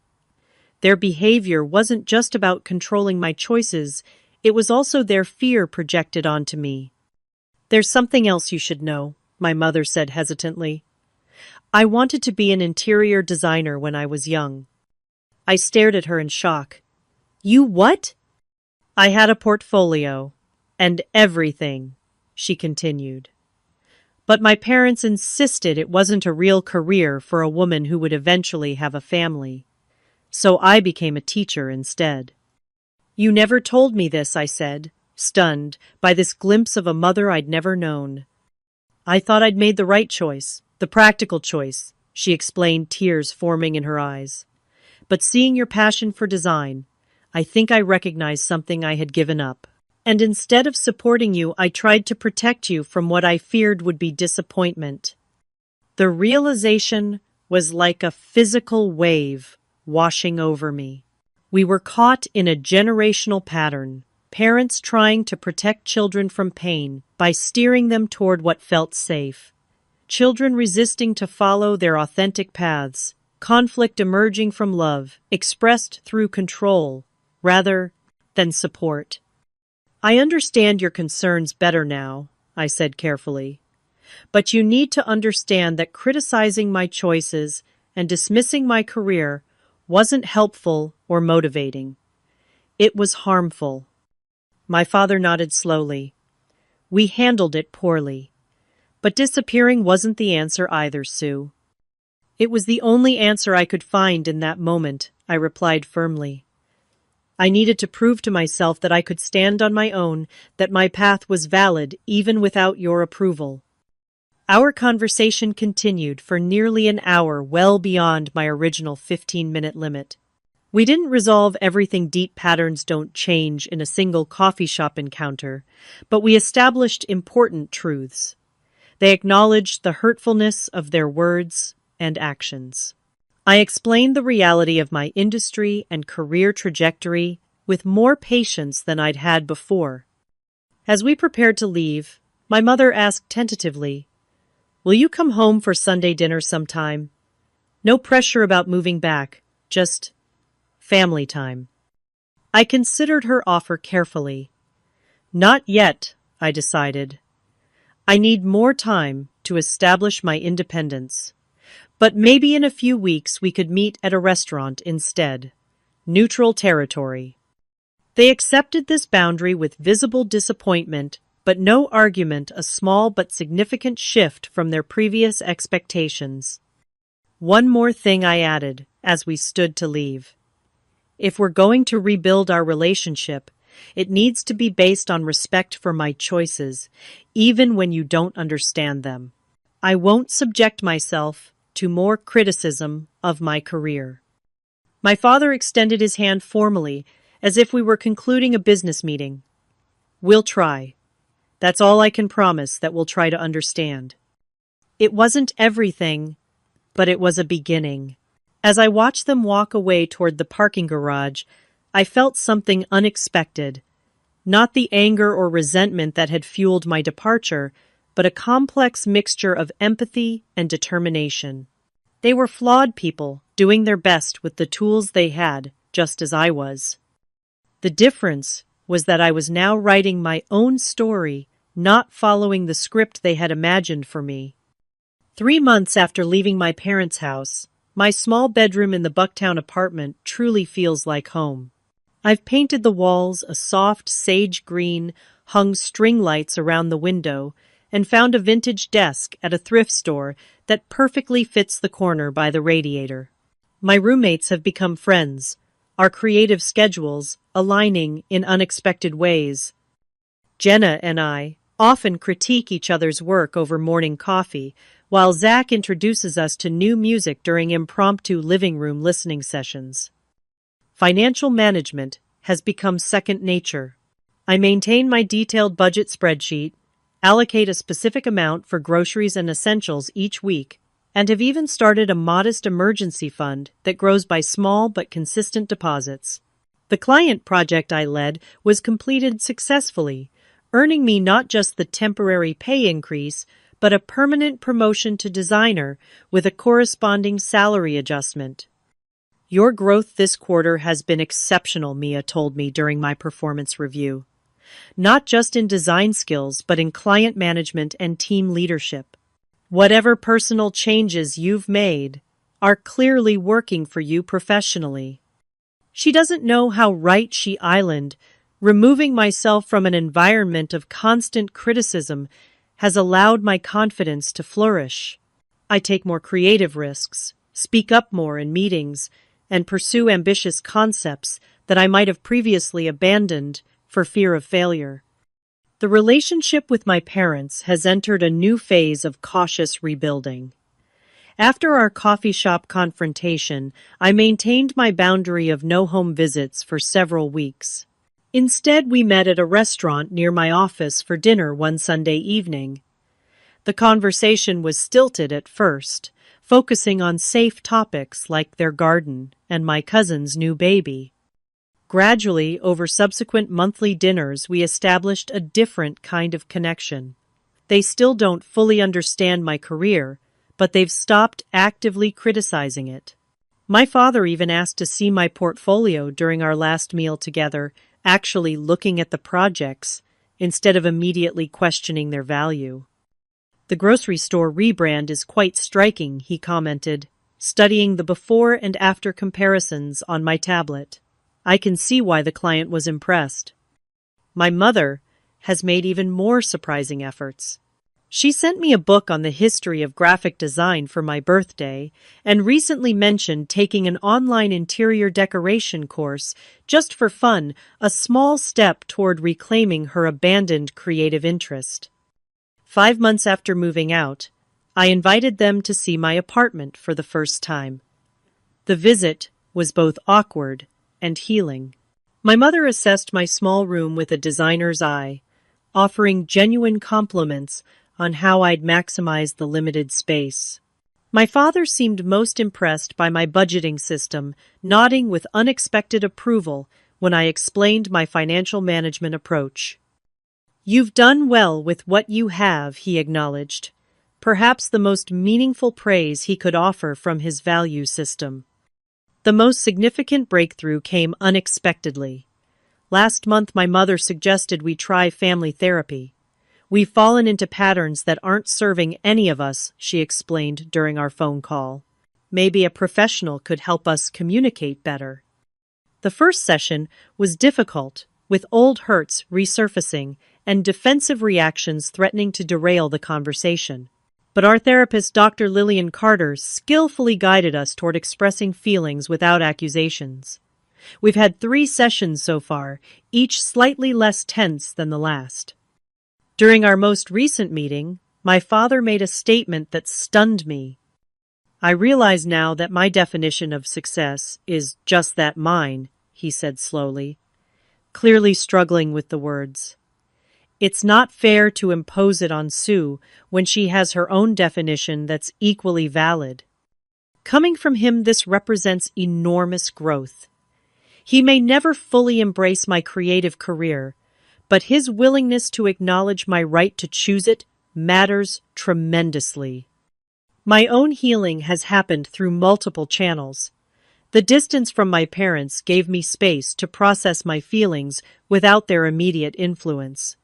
Their behavior wasn't just about controlling my choices, it was also their fear projected onto me. There's something else you should know, my mother said hesitantly. I wanted to be an interior designer when I was young. I stared at her in shock. You what? I had a portfolio, and everything, she continued. But my parents insisted it wasn't a real career for a woman who would eventually have a family. So I became a teacher instead. You never told me this, I said, stunned by this glimpse of a mother I'd never known. I thought I'd made the right choice, the practical choice, she explained, tears forming in her eyes. But seeing your passion for design, I think I recognized something I had given up. And instead of supporting you, I tried to protect you from what I feared would be disappointment. The realization was like a physical wave washing over me. We were caught in a generational pattern, parents trying to protect children from pain by steering them toward what felt safe. Children resisting to follow their authentic paths, conflict emerging from love, expressed through control, rather than support. I understand your concerns better now, I said carefully. But you need to understand that criticizing my choices and dismissing my career wasn't helpful or motivating. It was harmful. My father nodded slowly. We handled it poorly. But disappearing wasn't the answer either, Sue. It was the only answer I could find in that moment, I replied firmly. I needed to prove to myself that I could stand on my own, that my path was valid even without your approval. Our conversation continued for nearly an hour, well beyond my original 15-minute limit. We didn't resolve everything. Deep patterns don't change in a single coffee shop encounter, but we established important truths. They acknowledged the hurtfulness of their words and actions. I explained the reality of my industry and career trajectory with more patience than I'd had before. As we prepared to leave, my mother asked tentatively, "Will you come home for Sunday dinner sometime? No pressure about moving back, just family time." I considered her offer carefully. Not yet, I decided. I need more time to establish my independence. But maybe in a few weeks we could meet at a restaurant instead. Neutral territory. They accepted this boundary with visible disappointment, but no argument, a small but significant shift from their previous expectations. One more thing, I added, as we stood to leave. If we're going to rebuild our relationship, it needs to be based on respect for my choices, even when you don't understand them. I won't subject myself to more criticism of my career. My father extended his hand formally, as if we were concluding a business meeting. We'll try. That's all I can promise, that we'll try to understand. It wasn't everything, but it was a beginning. As I watched them walk away toward the parking garage, I felt something unexpected. Not the anger or resentment that had fueled my departure, but a complex mixture of empathy and determination. They were flawed people, doing their best with the tools they had, just as I was. The difference was that I was now writing my own story, not following the script they had imagined for me. 3 months after leaving my parents' house, my small bedroom in the Bucktown apartment truly feels like home. I've painted the walls a soft sage green, hung string lights around the window, and found a vintage desk at a thrift store that perfectly fits the corner by the radiator. My roommates have become friends, our creative schedules aligning in unexpected ways. Jenna and I often critique each other's work over morning coffee, while Zach introduces us to new music during impromptu living room listening sessions. Financial management has become second nature. I maintain my detailed budget spreadsheet, allocate a specific amount for groceries and essentials each week, and have even started a modest emergency fund that grows by small but consistent deposits. The client project I led was completed successfully, earning me not just the temporary pay increase, but a permanent promotion to designer with a corresponding salary adjustment. Your growth this quarter has been exceptional, Mia told me during my performance review. Not just in design skills, but in client management and team leadership. Whatever personal changes you've made are clearly working for you professionally. She doesn't know how right she island, removing myself from an environment of constant criticism, has allowed my confidence to flourish. I take more creative risks, speak up more in meetings, and pursue ambitious concepts that I might have previously abandoned for fear of failure. The relationship with my parents has entered a new phase of cautious rebuilding. After our coffee shop confrontation, I maintained my boundary of no home visits for several weeks. Instead, we met at a restaurant near my office for dinner one Sunday evening. The conversation was stilted at first, focusing on safe topics like their garden and my cousin's new baby. Gradually, over subsequent monthly dinners, we established a different kind of connection. They still don't fully understand my career, but they've stopped actively criticizing it. My father even asked to see my portfolio during our last meal together, actually looking at the projects instead of immediately questioning their value. The grocery store rebrand is quite striking, he commented, studying the before and after comparisons on my tablet. I can see why the client was impressed. My mother has made even more surprising efforts. She sent me a book on the history of graphic design for my birthday and recently mentioned taking an online interior decoration course just for fun, a small step toward reclaiming her abandoned creative interest. 5 months after moving out, I invited them to see my apartment for the first time. The visit was both awkward and healing. My mother assessed my small room with a designer's eye, offering genuine compliments on how I'd maximize the limited space. My father seemed most impressed by my budgeting system, nodding with unexpected approval when I explained my financial management approach. You've done well with what you have, he acknowledged, perhaps the most meaningful praise he could offer from his value system. The most significant breakthrough came unexpectedly. Last month, my mother suggested we try family therapy. We've fallen into patterns that aren't serving any of us, she explained during our phone call. Maybe a professional could help us communicate better. The first session was difficult, with old hurts resurfacing and defensive reactions threatening to derail the conversation. But our therapist, Dr. Lillian Carter, skillfully guided us toward expressing feelings without accusations. We've had 3 sessions so far, each slightly less tense than the last. During our most recent meeting, my father made a statement that stunned me. I realize now that my definition of success is just that, mine, he said slowly, clearly struggling with the words. It's not fair to impose it on Sue when she has her own definition that's equally valid. Coming from him, this represents enormous growth. He may never fully embrace my creative career, but his willingness to acknowledge my right to choose it matters tremendously. My own healing has happened through multiple channels. The distance from my parents gave me space to process my feelings without their immediate influence.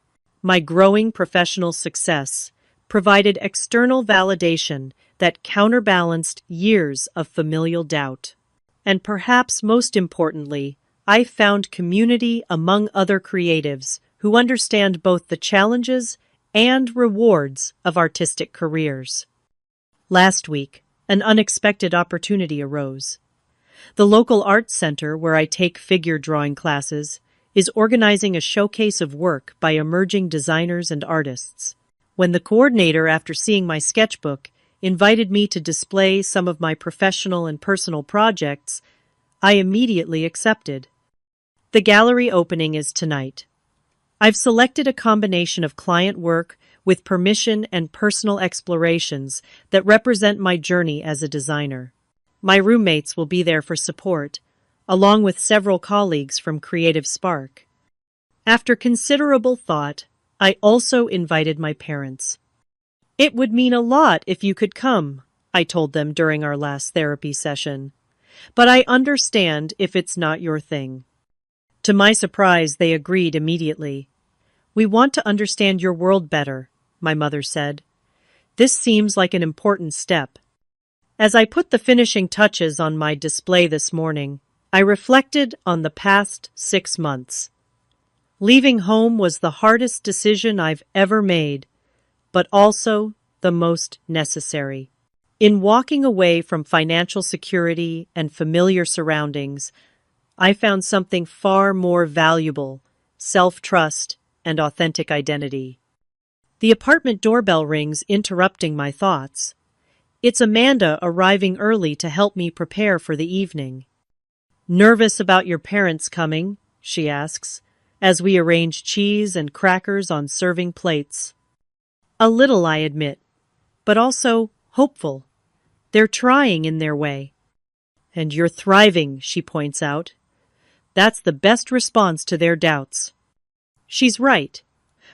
My growing professional success provided external validation that counterbalanced years of familial doubt. And perhaps most importantly, I found community among other creatives who understand both the challenges and rewards of artistic careers. Last week, an unexpected opportunity arose. The local arts center where I take figure drawing classes is organizing a showcase of work by emerging designers and artists. When the coordinator, after seeing my sketchbook, invited me to display some of my professional and personal projects, I immediately accepted. The gallery opening is tonight. I've selected a combination of client work with permission and personal explorations that represent my journey as a designer. My roommates will be there for support, along with several colleagues from Creative Spark. After considerable thought, I also invited my parents. "It would mean a lot if you could come," I told them during our last therapy session. "But I understand if it's not your thing." To my surprise, they agreed immediately. "We want to understand your world better," my mother said. "This seems like an important step." As I put the finishing touches on my display this morning, I reflected on the past 6 months. Leaving home was the hardest decision I've ever made, but also the most necessary. In walking away from financial security and familiar surroundings, I found something far more valuable: self-trust and authentic identity. The apartment doorbell rings, interrupting my thoughts. It's Amanda arriving early to help me prepare for the evening. "Nervous about your parents coming?" she asks, as we arrange cheese and crackers on serving plates. "A little," I admit, but also hopeful. They're trying in their way. "And you're thriving," she points out. "That's the best response to their doubts." She's right.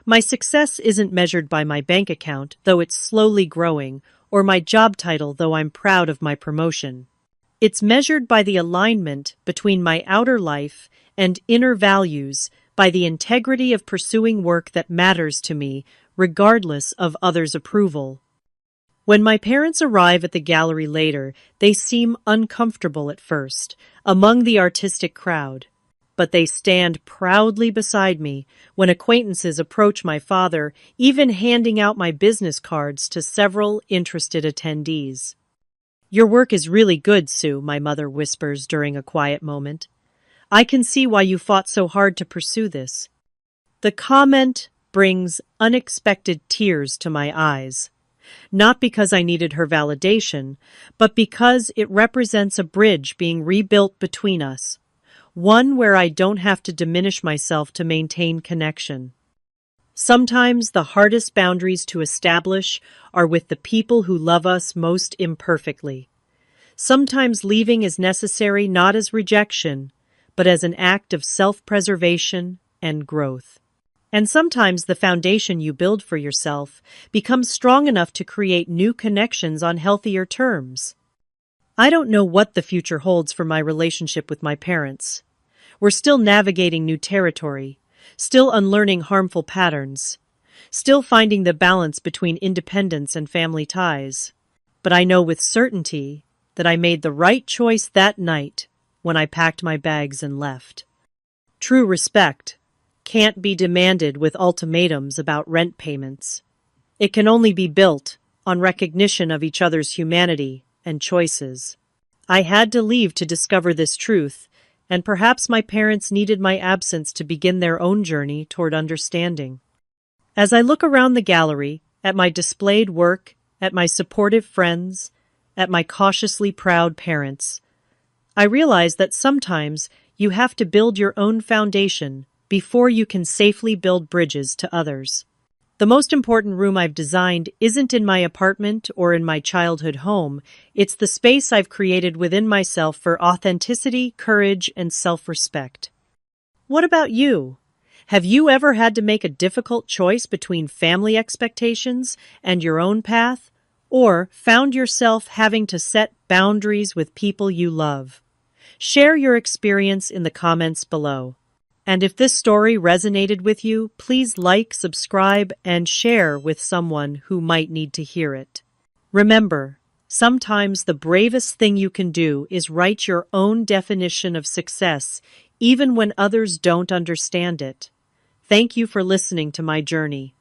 My success isn't measured by my bank account, though it's slowly growing, or my job title, though I'm proud of my promotion. It's measured by the alignment between my outer life and inner values, by the integrity of pursuing work that matters to me, regardless of others' approval. When my parents arrive at the gallery later, they seem uncomfortable at first, among the artistic crowd. But they stand proudly beside me when acquaintances approach my father, even handing out my business cards to several interested attendees. "Your work is really good, Sue," my mother whispers during a quiet moment. "I can see why you fought so hard to pursue this." The comment brings unexpected tears to my eyes, not because I needed her validation, but because it represents a bridge being rebuilt between us. One where I don't have to diminish myself to maintain connection. Sometimes the hardest boundaries to establish are with the people who love us most imperfectly. Sometimes leaving is necessary not as rejection, but as an act of self-preservation and growth. And sometimes the foundation you build for yourself becomes strong enough to create new connections on healthier terms. I don't know what the future holds for my relationship with my parents. We're still navigating new territory, still unlearning harmful patterns, still finding the balance between independence and family ties. But I know with certainty that I made the right choice that night when I packed my bags and left. True respect can't be demanded with ultimatums about rent payments. It can only be built on recognition of each other's humanity and choices. I had to leave to discover this truth, and perhaps my parents needed my absence to begin their own journey toward understanding. As I look around the gallery, at my displayed work, at my supportive friends, at my cautiously proud parents, I realize that sometimes you have to build your own foundation before you can safely build bridges to others. The most important room I've designed isn't in my apartment or in my childhood home. It's the space I've created within myself for authenticity, courage, and self-respect. What about you? Have you ever had to make a difficult choice between family expectations and your own path, or found yourself having to set boundaries with people you love? Share your experience in the comments below. And if this story resonated with you, please like, subscribe, and share with someone who might need to hear it. Remember, sometimes the bravest thing you can do is write your own definition of success, even when others don't understand it. Thank you for listening to my journey.